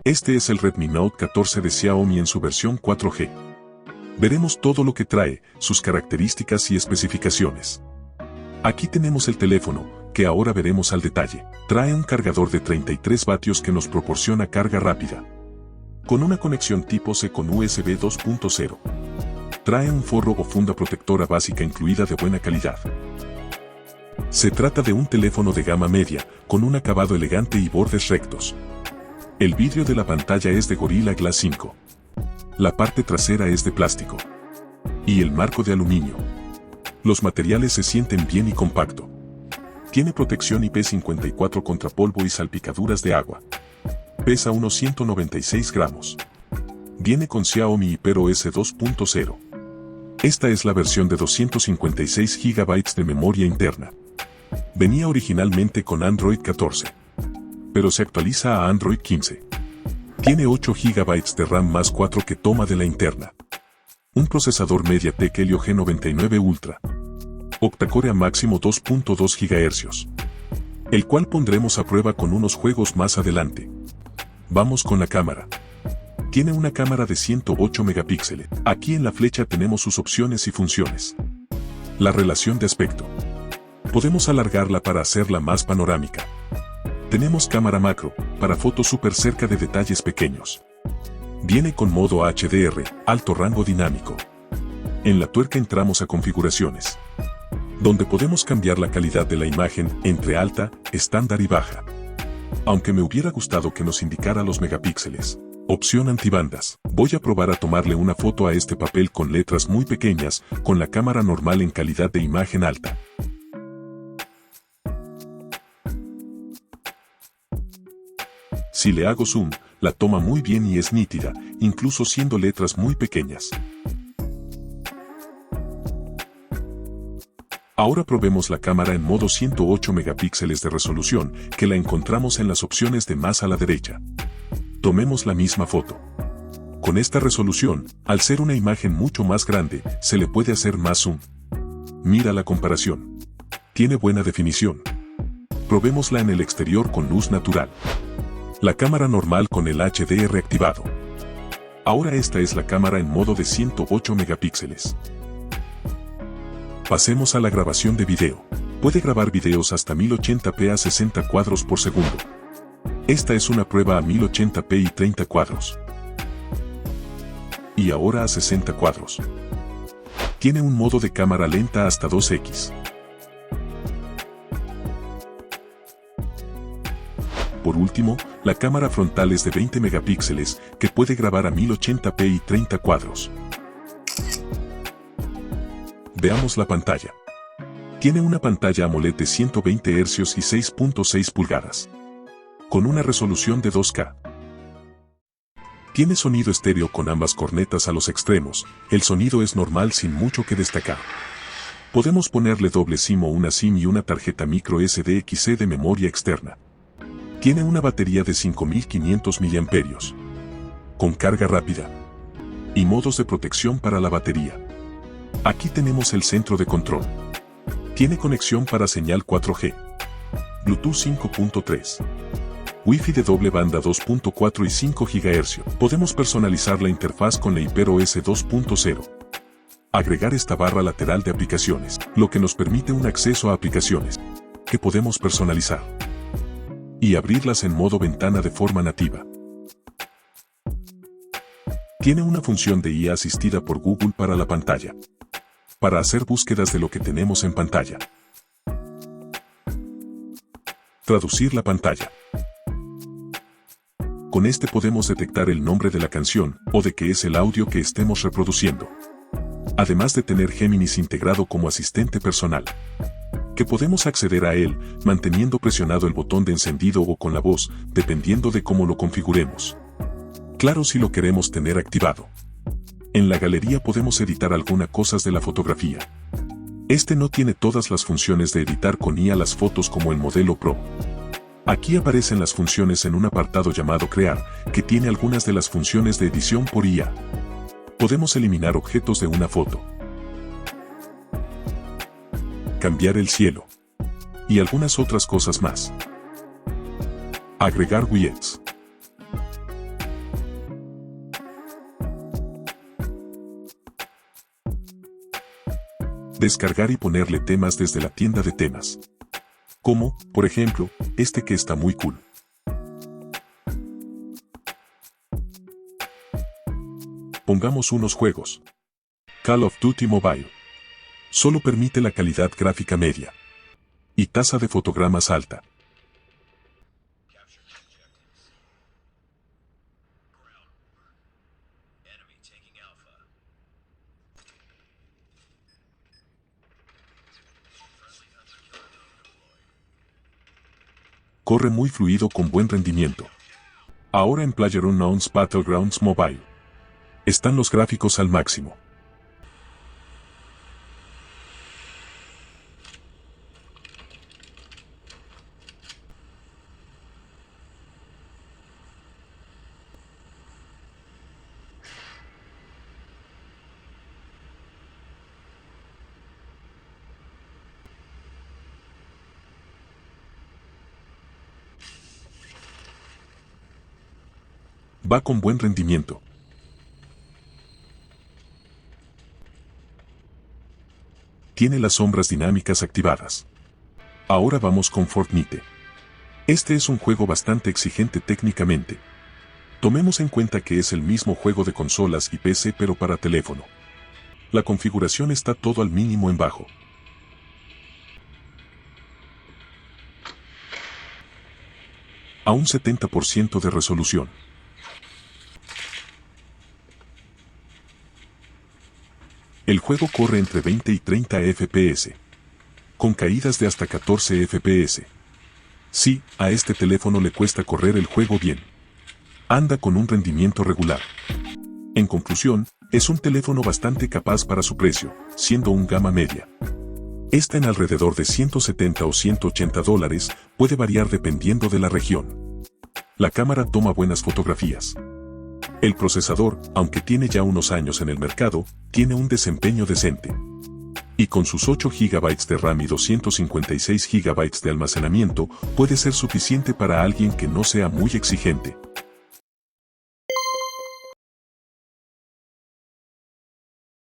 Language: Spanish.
Este es el Redmi Note 14 de Xiaomi en su versión 4G. Veremos todo lo que trae, sus características y especificaciones. Aquí tenemos el teléfono, que ahora veremos al detalle. Trae un cargador de 33 vatios que nos proporciona carga rápida, con una conexión tipo C con USB 2.0. Trae un forro o funda protectora básica incluida de buena calidad. Se trata de un teléfono de gama media, con un acabado elegante y bordes rectos. El vidrio de la pantalla es de Gorilla Glass 5. La parte trasera es de plástico. Y el marco de aluminio. Los materiales se sienten bien y compacto. Tiene protección IP54 contra polvo y salpicaduras de agua. Pesa unos 196 gramos. Viene con Xiaomi HyperOS 2.0. Esta es la versión de 256 GB de memoria interna. Venía originalmente con Android 14. Pero se actualiza a Android 15. Tiene 8 GB de RAM más 4 que toma de la interna. Un procesador MediaTek Helio G99 Ultra. Octacore a máximo 2.2 GHz. El cual pondremos a prueba con unos juegos más adelante. Vamos con la cámara. Tiene una cámara de 108 megapíxeles. Aquí en la flecha tenemos sus opciones y funciones. La relación de aspecto. Podemos alargarla para hacerla más panorámica. Tenemos cámara macro, para fotos súper cerca de detalles pequeños. Viene con modo HDR, alto rango dinámico. En la tuerca entramos a configuraciones, donde podemos cambiar la calidad de la imagen entre alta, estándar y baja. Aunque me hubiera gustado que nos indicara los megapíxeles. Opción antibandas. Voy a probar a tomarle una foto a este papel con letras muy pequeñas, con la cámara normal en calidad de imagen alta. Si le hago zoom, la toma muy bien y es nítida, incluso siendo letras muy pequeñas. Ahora probemos la cámara en modo 108 megapíxeles de resolución, que la encontramos en las opciones de más a la derecha. Tomemos la misma foto. Con esta resolución, al ser una imagen mucho más grande, se le puede hacer más zoom. Mira la comparación. Tiene buena definición. Probémosla en el exterior con luz natural. La cámara normal con el HDR activado. Ahora esta es la cámara en modo de 108 megapíxeles. Pasemos a la grabación de video. Puede grabar videos hasta 1080p a 60 cuadros por segundo. Esta es una prueba a 1080p y 30 cuadros. Y ahora a 60 cuadros. Tiene un modo de cámara lenta hasta 2x. Por último, la cámara frontal es de 20 megapíxeles, que puede grabar a 1080p y 30 cuadros. Veamos la pantalla. Tiene una pantalla AMOLED de 120 Hz y 6.6 pulgadas. Con una resolución de 2K. Tiene sonido estéreo con ambas cornetas a los extremos, el sonido es normal sin mucho que destacar. Podemos ponerle doble SIM o una SIM y una tarjeta micro SD XC de memoria externa. Tiene una batería de 5500 mAh. Con carga rápida. Y modos de protección para la batería. Aquí tenemos el centro de control. Tiene conexión para señal 4G. Bluetooth 5.3. Wi-Fi de doble banda 2.4 y 5 GHz. Podemos personalizar la interfaz con la HyperOS 2.0. Agregar esta barra lateral de aplicaciones, lo que nos permite un acceso a aplicaciones que podemos personalizar. Y abrirlas en modo ventana de forma nativa. Tiene una función de IA asistida por Google para la pantalla. Para hacer búsquedas de lo que tenemos en pantalla. Traducir la pantalla. Con este podemos detectar el nombre de la canción o de qué es el audio que estemos reproduciendo. Además de tener Géminis integrado como asistente personal. Que podemos acceder a él manteniendo presionado el botón de encendido o con la voz, dependiendo de cómo lo configuremos. Claro si lo queremos tener activado. En la galería podemos editar algunas cosas de la fotografía. Este no tiene todas las funciones de editar con IA las fotos como el modelo Pro. Aquí aparecen las funciones en un apartado llamado Crear, que tiene algunas de las funciones de edición por IA. Podemos eliminar objetos de una foto. Cambiar el cielo. Y algunas otras cosas más. Agregar widgets. Descargar y ponerle temas desde la tienda de temas. Como, por ejemplo, este que está muy cool. Pongamos unos juegos. Call of Duty Mobile. Solo permite la calidad gráfica media. Y tasa de fotogramas alta. Corre muy fluido con buen rendimiento. Ahora en PlayerUnknown's Battlegrounds Mobile. Están los gráficos al máximo. Va con buen rendimiento. Tiene las sombras dinámicas activadas. Ahora vamos con Fortnite. Este es un juego bastante exigente técnicamente. Tomemos en cuenta que es el mismo juego de consolas y PC pero para teléfono. La configuración está todo al mínimo en bajo. A un 70% de resolución. El juego corre entre 20 y 30 FPS. Con caídas de hasta 14 FPS. Sí, a este teléfono le cuesta correr el juego bien. Anda con un rendimiento regular. En conclusión, es un teléfono bastante capaz para su precio, siendo un gama media. Está en alrededor de 170 o 180 dólares, puede variar dependiendo de la región. La cámara toma buenas fotografías. El procesador, aunque tiene ya unos años en el mercado, tiene un desempeño decente. Y con sus 8 GB de RAM y 256 GB de almacenamiento, puede ser suficiente para alguien que no sea muy exigente.